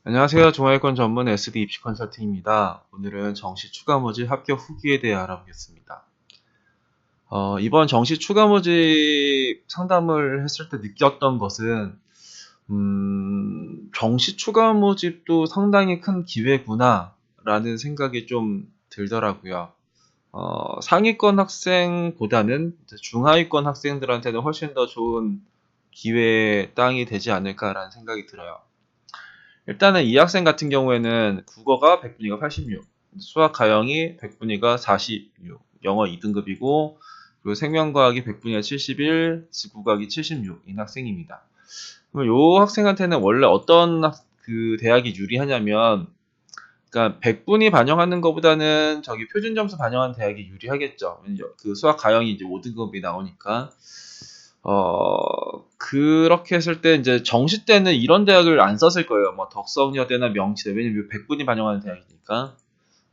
안녕하세요. 중화이권 전문 SD 입시 컨설팅입니다. 오늘은 정시 추가 모집 합격 후기에 대해 알아보겠습니다. 이번 정시 추가 모집 상담을 했을 때 느꼈던 것은, 정시 추가 모집도 상당히 큰 기회구나, 라는 생각이 좀 들더라고요. 상위권 학생보다는 이제 중하위권 학생들한테는 훨씬 더 좋은 기회의 땅이 되지 않을까라는 생각이 들어요. 일단은 이 학생 같은 경우에는 국어가 100분위가 86, 수학 가형이 100분위가 46, 영어 2등급이고, 그리고 생명과학이 100분위가 71, 지구과학이 76인 학생입니다. 그럼 이 학생한테는 원래 어떤 그 대학이 유리하냐면, 그러니까 100분위 반영하는 것보다는 저기 표준 점수 반영하는 대학이 유리하겠죠. 그 수학 가형이 이제 5등급이 나오니까. 그렇게 했을 때 이제 정시 때는 이런 대학을 안 썼을 거예요. 뭐 덕성여대나 명치대. 왜냐면 100분위 반영하는 대학이니까.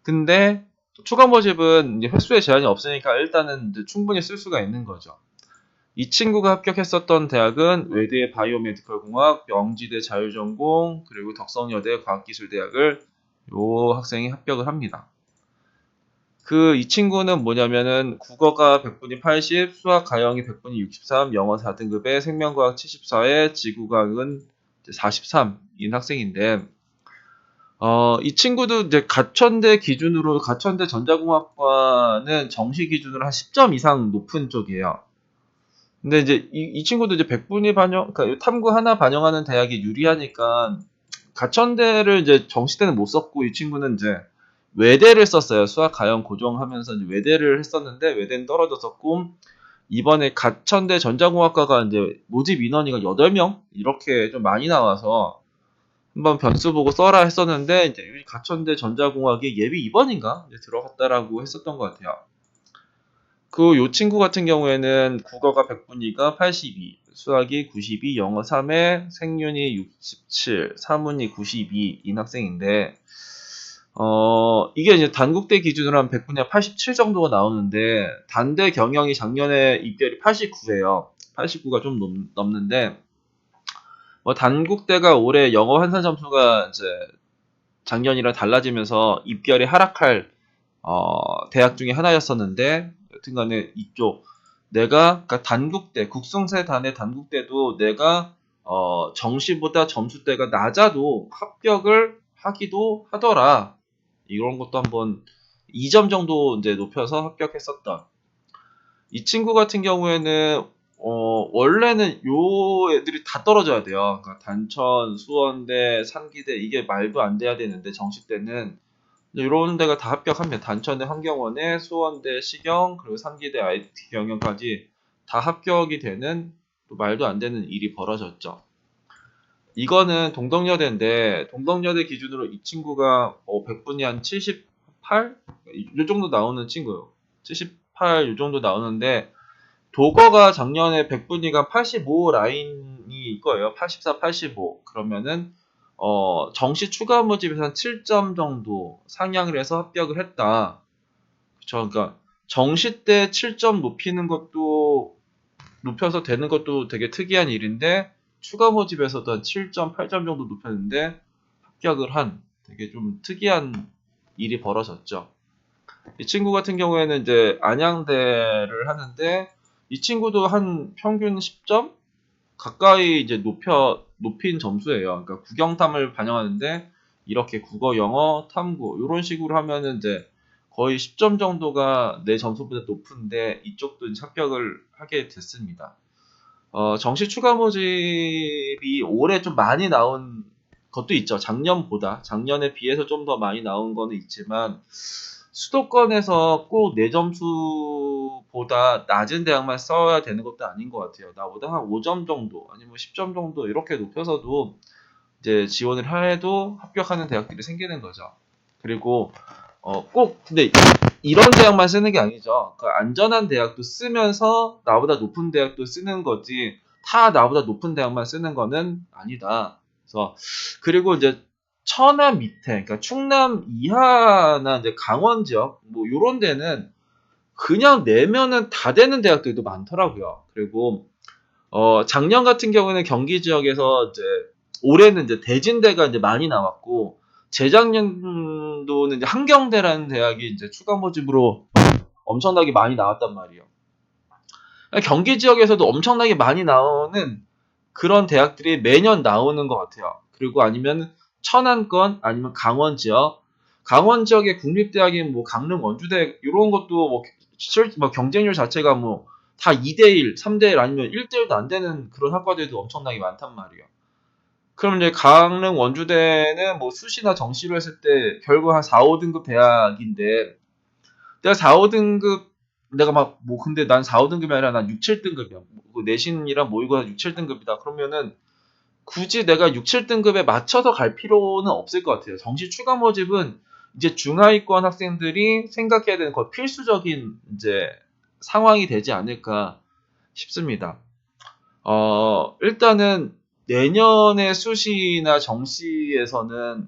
근데 추가 모집은 이제 횟수에 제한이 없으니까 일단은 이제 충분히 쓸 수가 있는 거죠. 이 친구가 합격했었던 대학은 외대 바이오메디컬 공학, 명지대 자율전공, 그리고 덕성여대 과학기술대학을 요 학생이 합격을 합니다. 이 친구는 뭐냐면은 국어가 100분위 80, 수학 가형이 100분위 63, 영어 4등급에 생명과학 74에 지구과학은 43인 학생인데, 이 친구도 이제 가천대 기준으로 가천대 전자공학과는 정시 기준으로 한 10점 이상 높은 쪽이에요. 근데 이제 이 친구도 이제 100분위 반영, 그러니까 탐구 하나 반영하는 대학이 유리하니까 가천대를 이제 정시 때는 못 썼고 이 친구는 이제 외대를 썼어요. 수학 가형 고정하면서 이제 외대를 했었는데 외대는 떨어졌었고 이번에 가천대 전자공학과가 이제 모집 인원이 8명 이렇게 좀 많이 나와서 한번 변수 보고 써라 했었는데 이제 가천대 전자공학이 예비 2번인가 들어갔다라고 했었던 것 같아요. 요 친구 같은 경우에는 국어가 100분위가 82, 수학이 92, 영어 3에 생윤이 67, 사문이 92인 학생인데, 이게 이제 단국대 기준으로 한 100분위가 87 정도가 나오는데, 단대 경영이 작년에 입결이 89예요. 89가 좀 넘는데, 뭐 단국대가 올해 영어 환산 점수가 이제 작년이랑 달라지면서 입결이 하락할 대학 중에 하나였었는데 여튼간에 이쪽 내가 그러니까 단국대 국성세 단의 단국대도 내가 정시보다 점수대가 낮아도 합격을 하기도 하더라. 이런 것도 한번 2점 정도 이제 높여서 합격했었다. 이 친구 같은 경우에는 원래는 요 애들이 다 떨어져야 돼요. 그러니까 단천, 수원대, 상기대 이게 말도 안 돼야 되는데 정시 때는 이런 데가 다 합격합니다. 단천대 환경원에 수원대 시경 그리고 상기대 IT 경영까지 다 합격이 되는 또 말도 안 되는 일이 벌어졌죠. 이거는 동덕여대인데 동덕여대 기준으로 이 친구가 100분이 한 78? 이 정도 나오는 친구예요. 78 이 정도 나오는데 도거가 작년에 100분위가 85 라인이 거예요. 84, 85. 그러면은 정시 추가 모집에서 한 7점 정도 상향을 해서 합격을 했다. 그쵸? 그러니까 정시 때 7점 높이는 것도 높여서 되는 것도 되게 특이한 일인데 추가 모집에서도 한 7점, 8점 정도 높였는데 합격을 한 되게 좀 특이한 일이 벌어졌죠. 이 친구 같은 경우에는 이제 안양대를 하는데 이 친구도 한 평균 10점 가까이 이제 높인 점수예요. 그러니까 국영탐을 반영하는데 이렇게 국어, 영어, 탐구 이런 식으로 하면은 이제 거의 10점 정도가 내 점수보다 높은데 이쪽도 이제 합격을 하게 됐습니다. 정시 추가 모집이 올해 좀 많이 나온 것도 있죠. 작년에 비해서 좀 더 많이 나온 거는 있지만 수도권에서 꼭 내 점수보다 낮은 대학만 써야 되는 것도 아닌 것 같아요. 나보다 한 5점 정도, 아니면 10점 정도 이렇게 높여서도 이제 지원을 해도 합격하는 대학들이 생기는 거죠. 그리고 꼭 근데 이런 대학만 쓰는 게 아니죠. 그 안전한 대학도 쓰면서 나보다 높은 대학도 쓰는 거지 다 나보다 높은 대학만 쓰는 거는 아니다. 그래서 그리고 이제 천안 밑에, 그러니까 충남 이하나 이제 강원 지역 뭐 요런 데는 그냥 내면은 다 되는 대학들도 많더라고요. 그리고 작년 같은 경우에는 경기 지역에서 이제 올해는 이제 대진대가 이제 많이 나왔고, 재작년도는 이제 한경대라는 대학이 이제 추가 모집으로 엄청나게 많이 나왔단 말이에요. 경기 지역에서도 엄청나게 많이 나오는 그런 대학들이 매년 나오는 것 같아요. 그리고 아니면 천안권 아니면 강원 지역, 강원 지역의 국립대학인 뭐 강릉 원주대 이런 것도 뭐 경쟁률 자체가 뭐 다 2대1, 3대1 아니면 1대1도 안 되는 그런 학과들도 엄청나게 많단 말이에요. 그럼 이제 강릉 원주대는 뭐 수시나 정시로 했을 때 결국 한 4, 5등급 대학인데, 내가 4, 5등급, 내가 막, 뭐, 근데 난 4, 5등급이 아니라 난 6, 7등급이야. 내신이랑 모의고사 6, 7등급이다. 그러면은 굳이 내가 6, 7등급에 맞춰서 갈 필요는 없을 것 같아요. 정시 추가 모집은 이제 중하위권 학생들이 생각해야 되는 거의 필수적인 이제 상황이 되지 않을까 싶습니다. 일단은 내년의 수시나 정시에서는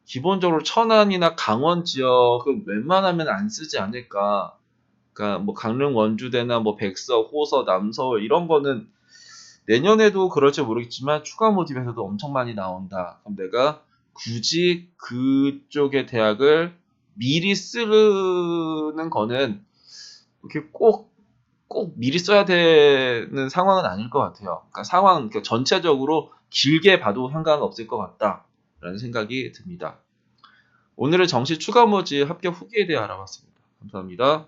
기본적으로 천안이나 강원 지역은 웬만하면 안 쓰지 않을까. 그러니까 뭐 강릉 원주대나 뭐 백서, 호서, 남서울 이런 거는 내년에도 그럴지 모르겠지만 추가 모집에서도 엄청 많이 나온다. 그럼 내가 굳이 그쪽의 대학을 미리 쓰는 거는 이렇게 꼭 미리 써야 되는 상황은 아닐 것 같아요. 그러니까 그러니까 전체적으로 길게 봐도 상관은 없을 것 같다라는 생각이 듭니다. 오늘은 정시 추가 모집 합격 후기에 대해 알아봤습니다. 감사합니다.